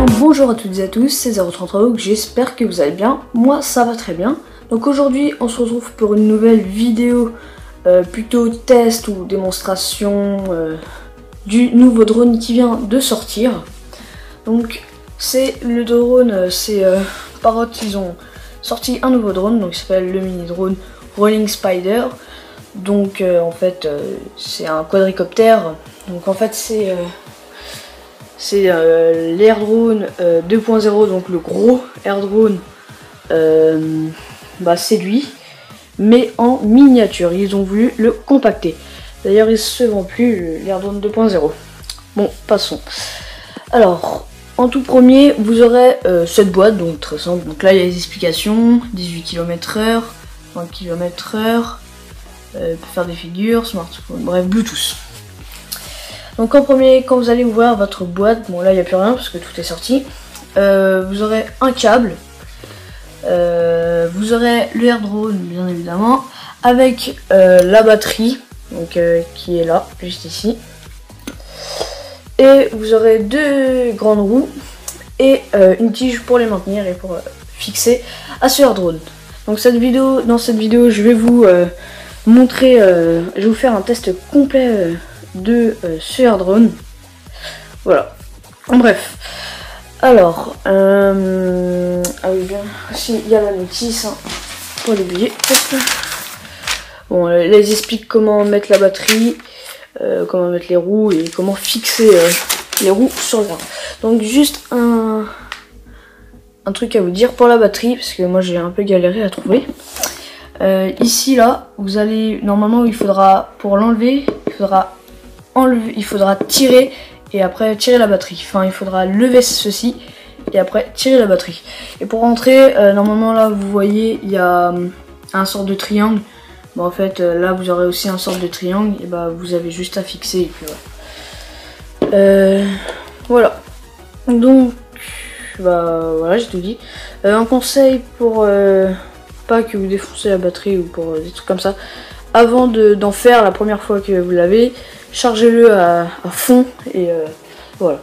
Bonjour à toutes et à tous, c'est 033, j'espère que vous allez bien, moi ça va très bien. Donc aujourd'hui on se retrouve pour une nouvelle vidéo, plutôt test ou démonstration du nouveau drone qui vient de sortir. Donc c'est le drone, Parrot, ils ont sorti un nouveau drone, donc il s'appelle le mini drone Rolling Spider. Donc en fait c'est un quadricoptère, donc en fait c'est l'air drone 2.0, donc le gros air drone, c'est lui, mais en miniature. Ils ont voulu le compacter. D'ailleurs, il se vend plus l'air drone 2.0. Bon, passons. Alors, en tout premier, vous aurez cette boîte, donc très simple. Donc là, il y a les explications 18 km/h, 20 km/h, peut faire des figures, smartphone, bref, Bluetooth. Donc en premier, quand vous allez ouvrir votre boîte, bon là il n'y a plus rien parce que tout est sorti, vous aurez un câble, vous aurez le air drone bien évidemment, avec la batterie, donc qui est là, juste ici, et vous aurez deux grandes roues et une tige pour les maintenir et pour fixer à ce air drone. Donc dans cette vidéo je vais vous montrer, je vais vous faire un test complet de ce air drone. Voilà. Bref. Alors, ah oui, bien. Si, il y a la notice, hein, pour l'oublier. Bon, là, ils expliquent comment mettre la batterie, comment mettre les roues et comment fixer les roues sur le grain. Donc, juste un truc à vous dire pour la batterie, parce que moi j'ai un peu galéré à trouver. Ici, là, vous allez, normalement, il faudra, pour l'enlever, il faudra tirer et après tirer la batterie. Enfin, il faudra lever ceci et après tirer la batterie. Et pour rentrer, normalement là vous voyez il y a un sort de triangle. Bon, en fait là vous aurez aussi un sort de triangle et vous avez juste à fixer et puis voilà. Voilà. Donc voilà, j'ai tout dit. Un conseil pour pas que vous défoncez la batterie ou pour des trucs comme ça. Avant d'en faire la première fois que vous l'avez, chargez-le à fond et voilà.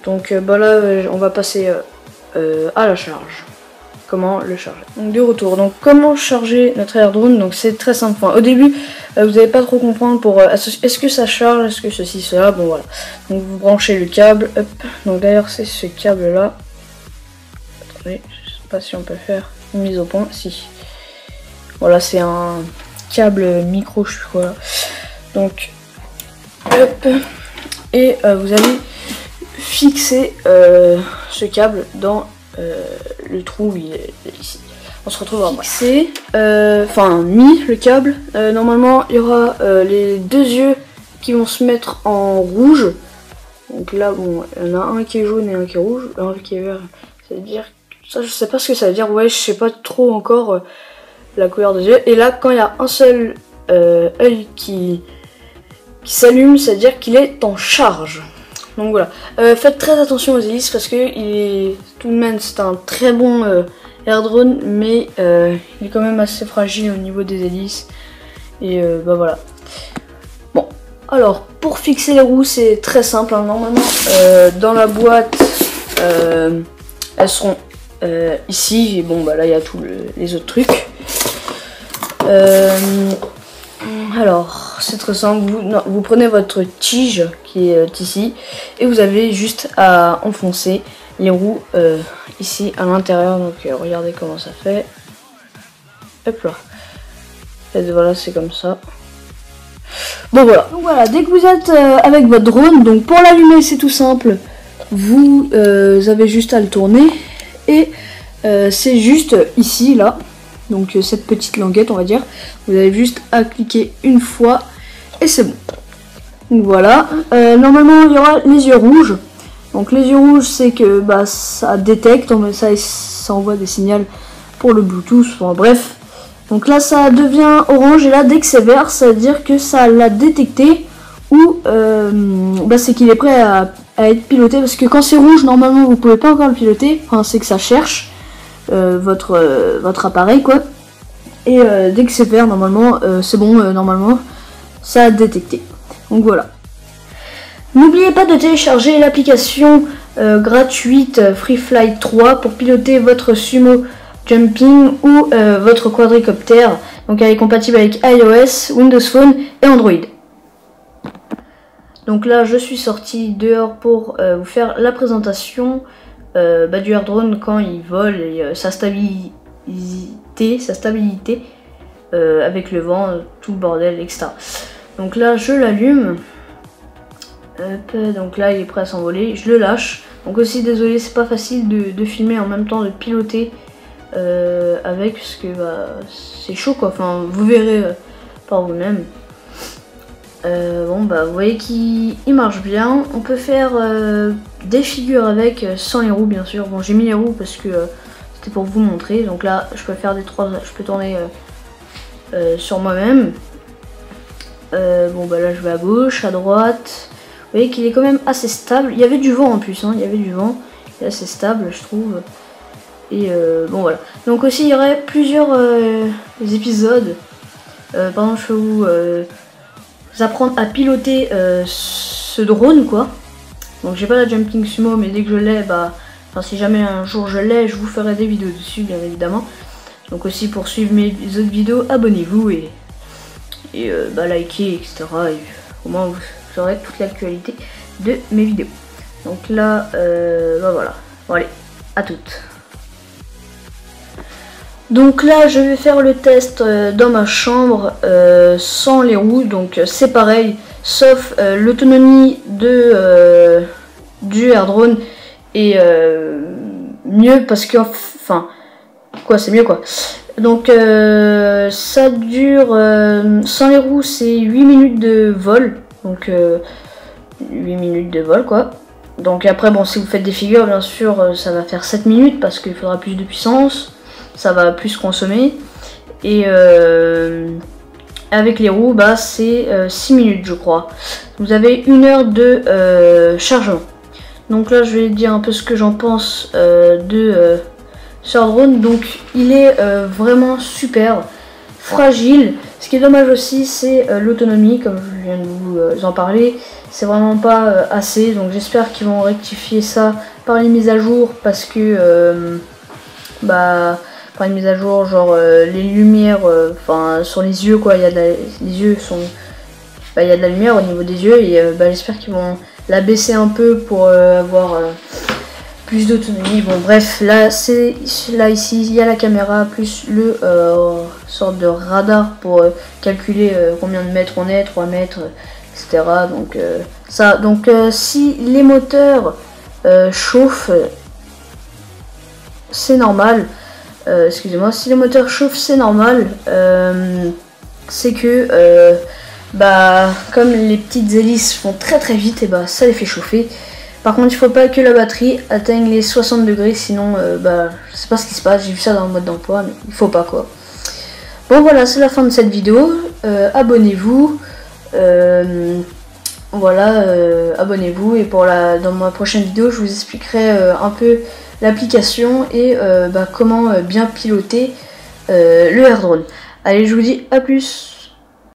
Donc là on va passer à la charge. Comment le charger? Donc de retour. Donc comment charger notre air drone? Donc c'est très simple. Enfin, au début vous n'allez pas trop comprendre pour est-ce que ça charge, est-ce que ceci, cela. Bon voilà. Donc vous branchez le câble. Hop. Donc d'ailleurs c'est ce câble là. Attendez, je sais pas si on peut faire une mise au point. Si. Voilà, c'est un câble micro, je sais quoi. Donc hop, et vous allez fixer ce câble dans le trou où il est ici. On se retrouve après. Fixé, mis le câble. Normalement il y aura les deux yeux qui vont se mettre en rouge. Donc là bon, il y en a un qui est jaune et un qui est rouge, un qui est vert. Ça veut dire ça, je sais pas ce que ça veut dire. Ouais, je sais pas trop encore la couleur des yeux. Et là quand il y a un seul œil qui s'allume, c'est à dire qu'il est en charge. Donc voilà, faites très attention aux hélices parce que tout de même c'est un très bon air drone, mais il est quand même assez fragile au niveau des hélices. Et voilà. Bon, alors pour fixer les roues c'est très simple, hein. Normalement dans la boîte elles seront ici. Et bon là il y a tous les autres trucs. Alors, c'est très simple, vous prenez votre tige qui est ici et vous avez juste à enfoncer les roues ici à l'intérieur. Donc regardez comment ça fait. Hop là. Et voilà, c'est comme ça. Bon voilà. Donc voilà, dès que vous êtes avec votre drone, donc pour l'allumer c'est tout simple. Vous avez juste à le tourner et c'est juste ici là. Donc cette petite languette on va dire, vous avez juste à cliquer une fois et c'est bon. Donc voilà, normalement il y aura les yeux rouges. Donc les yeux rouges c'est que ça détecte, ça envoie des signaux pour le Bluetooth, enfin, bref. Donc là ça devient orange et là dès que c'est vert ça veut dire que ça l'a détecté ou c'est qu'il est prêt à être piloté, parce que quand c'est rouge normalement vous pouvez pas encore le piloter, enfin c'est que ça cherche votre appareil quoi, et dès que c'est vert normalement c'est bon, normalement ça a détecté. Donc voilà, n'oubliez pas de télécharger l'application gratuite Free Flight 3 pour piloter votre sumo jumping ou votre quadricoptère. Donc elle est compatible avec iOS, Windows Phone et Android. Donc là je suis sorti dehors pour vous faire la présentation du Air Drone quand il vole et sa stabilité avec le vent, tout le bordel, etc. Donc là je l'allume. Donc là il est prêt à s'envoler, je le lâche. Donc aussi désolé, c'est pas facile de filmer en même temps, de piloter avec, parce que c'est chaud quoi, enfin vous verrez par vous-même. Bon vous voyez qu'il marche bien. On peut faire des figures avec, sans les roues bien sûr. Bon j'ai mis les roues parce que c'était pour vous montrer. Donc là je peux faire je peux tourner sur moi-même. Là je vais à gauche, à droite. Vous voyez qu'il est quand même assez stable. Il y avait du vent en plus, hein. Il y avait du vent. Il est assez stable je trouve. Et voilà. Donc aussi il y aurait plusieurs épisodes. Par exemple je peux vous apprendre à piloter ce drone quoi. Donc j'ai pas la jumping sumo, mais dès que je l'ai, si jamais un jour je l'ai, je vous ferai des vidéos dessus bien évidemment. Donc aussi pour suivre mes autres vidéos, abonnez-vous et likez, etc. Et au moins vous saurez toute l'actualité de mes vidéos. Donc là voilà. Bon allez, à toutes. Donc là je vais faire le test dans ma chambre sans les roues, donc c'est pareil, sauf l'autonomie du Air Drone est mieux parce que, c'est mieux quoi. Donc ça dure, sans les roues c'est 8 minutes de vol, donc 8 minutes de vol quoi. Donc après bon, si vous faites des figures bien sûr ça va faire 7 minutes parce qu'il faudra plus de puissance. Ça va plus consommer. Et avec les roues, c'est 6 minutes je crois. Vous avez 1 heure de chargement. Donc là je vais dire un peu ce que j'en pense de ce drone. Donc il est vraiment super fragile. Ce qui est dommage aussi c'est l'autonomie, comme je viens de vous en parler. C'est vraiment pas assez. Donc j'espère qu'ils vont rectifier ça par les mises à jour, parce que par une mise à jour, genre les lumières, sur les yeux quoi, il y a les yeux sont, il y a de la lumière au niveau des yeux et j'espère qu'ils vont la baisser un peu pour avoir plus d'autonomie. Bon bref, là ici il y a la caméra plus le sorte de radar pour calculer combien de mètres on est, 3 mètres, etc. Donc si les moteurs chauffent, c'est normal. Excusez-moi, si le moteur chauffe c'est normal, c'est que comme les petites hélices font très très vite, et ça les fait chauffer. Par contre il faut pas que la batterie atteigne les 60 degrés, sinon je sais pas ce qui se passe, j'ai vu ça dans le mode d'emploi, mais il faut pas quoi. Bon voilà, c'est la fin de cette vidéo, abonnez-vous, abonnez-vous, et dans ma prochaine vidéo je vous expliquerai un peu l'application et comment bien piloter le Air Drone. Allez, je vous dis à plus.